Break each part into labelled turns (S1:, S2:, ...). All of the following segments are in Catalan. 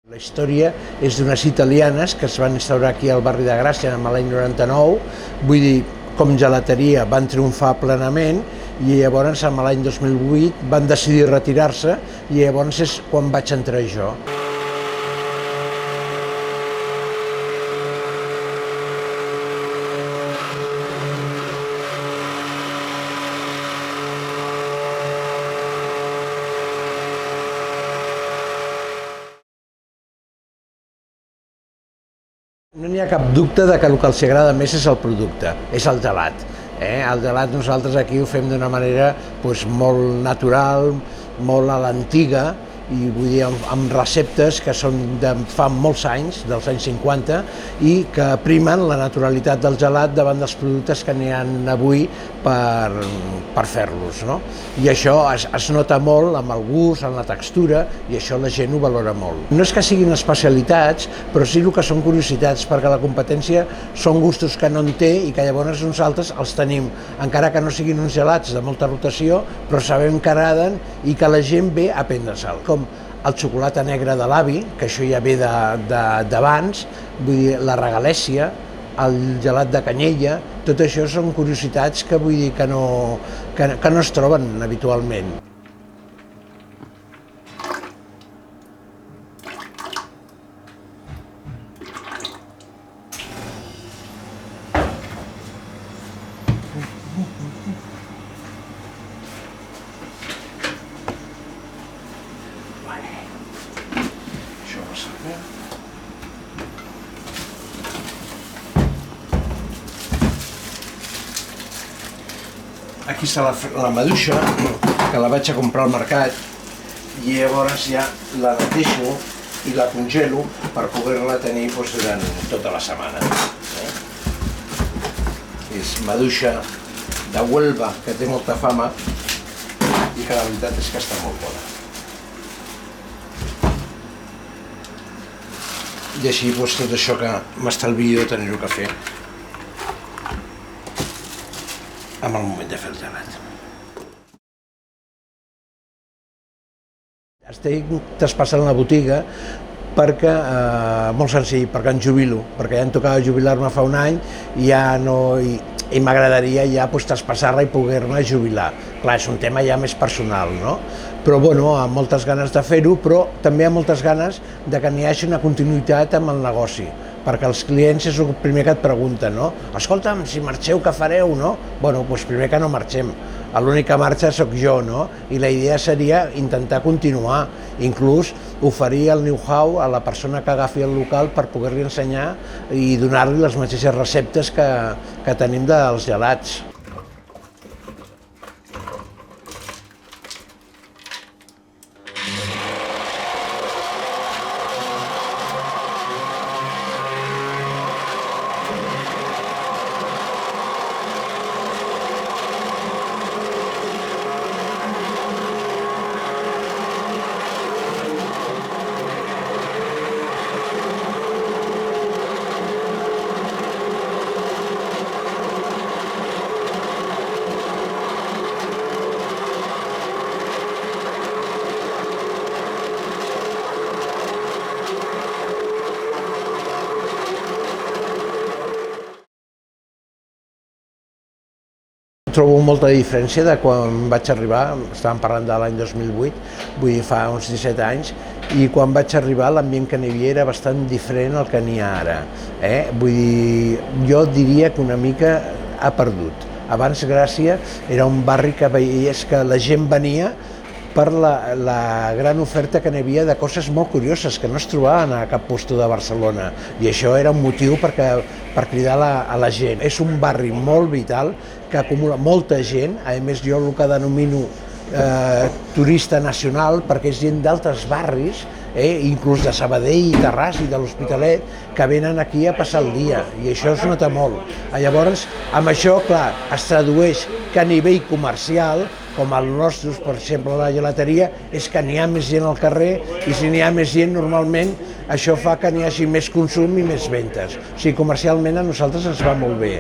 S1: La història és d'unes italianes que es van instaurar aquí al barri de Gràcia l'any 99, vull dir, com gelateria van triomfar plenament i llavors l'any 2008 van decidir retirar-se i llavors és quan vaig entrar jo. No n'hi ha cap dubte de que el que els agrada més és el producte, és el gelat. El gelat nosaltres aquí ho fem d'una manera molt natural, molt a l'antiga, i vull dir amb receptes que són de fa molts anys, dels anys 50, i que primen la naturalitat del gelat davant dels productes que n'hi ha avui per fer-los, no? I això es nota molt amb el gust, en la textura, i això la gent ho valora molt. No és que siguin especialitats, però sí el que són curiositats, perquè la competència són gustos que no en té i que llavors nosaltres els tenim, encara que no siguin uns gelats de molta rotació, però sabem que agraden i que la gent ve a prendre-se'l. Com el xocolata negre de l'avi, que això ja ve d'abans, vull dir, la regalèssia, el gelat de canyella, tot això són curiositats que vull dir que no es troben habitualment. Això va servir. Aquí està la maduixa, que la vaig a comprar al mercat, i llavors ja la netejo i la congelo per poder-la tenir durant tota la setmana. És maduixa de Huelva, que té molta fama i que la veritat és que està molt bona. I així tot això que m'estalvio de tenir-ho que fer en el moment de fer el gelat. Estic traspassant la botiga perquè, molt senzill, perquè em jubilo, perquè ja em tocava jubilar-me fa un any i m'agradaria ja traspassar-la i poder-me jubilar. Clar, és un tema ja més personal, no? Però bueno, amb moltes ganes de fer-ho, però també amb moltes ganes de que n'hi hagi una continuïtat amb el negoci, perquè els clients és el primer que et pregunten, no? Escolta'm, si marxeu, què fareu, no? Bueno, doncs primer que no marxem. L'únic que marxa sóc jo, no? I la idea seria intentar continuar, inclús oferir el know-how a la persona que agafi el local per poder-li ensenyar i donar-li les mateixes receptes que tenim dels gelats. Trobo molta diferència de quan vaig arribar, estàvem parlant de l'any 2008, vull dir fa uns 17 anys, i quan vaig arribar l'ambient que n'hi havia era bastant diferent al que n'hi ha ara. Vull dir, jo diria que una mica ha perdut. Abans Gràcia era un barri que veies que la gent venia per la gran oferta que n'hi havia de coses molt curioses que no es trobaven a cap lloc de Barcelona, i això era un motiu per cridar a la gent. És un barri molt vital que acumula molta gent, a més jo el que denomino turista nacional, perquè és gent d'altres barris, inclús de Sabadell i Terrassa i de l'Hospitalet, que venen aquí a passar el dia, i això es nota molt. Llavors, amb això, clar, es tradueix que a nivell comercial, com el nostre, per exemple, la gelateria, és que n'hi ha més gent al carrer, i si n'hi ha més gent, normalment, això fa que n'hi hagi més consum i més ventes. O sigui, comercialment a nosaltres ens va molt bé.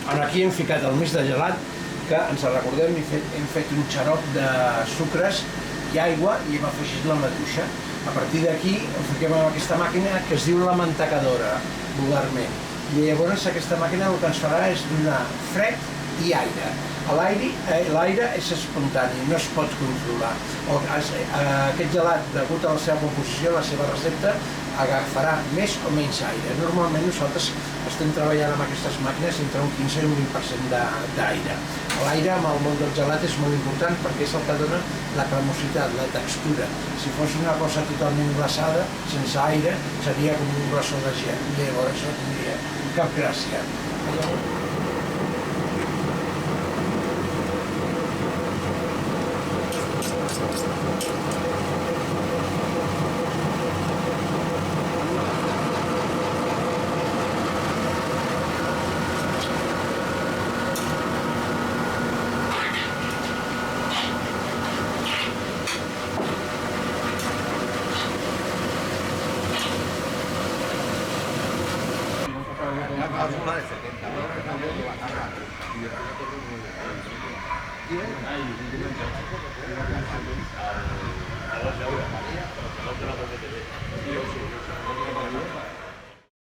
S1: Aquí hem ficat el mix de gelat, que ens recordem, hem fet un xarop de sucres i aigua i hem afegit la maduixa. A partir d'aquí ho fiquem en aquesta màquina que es diu la mantecadora, vulgarment. I llavors aquesta màquina el que ens farà és donar fred i aire. L'aire és espontani, no es pot controlar. Aquest gelat, degut a la seva composició, la seva recepta, agafarà més o menys aire. Normalment nosaltres estem treballant amb aquestes màquines entre un 15 i un 20% d'aire. L'aire amb el món del gelat és molt important perquè és el que dona la cremositat, la textura. Si fos una cosa totalment glaçada, sense aire, seria com un glaçó de gel. I llavors no tindria cap gràcia.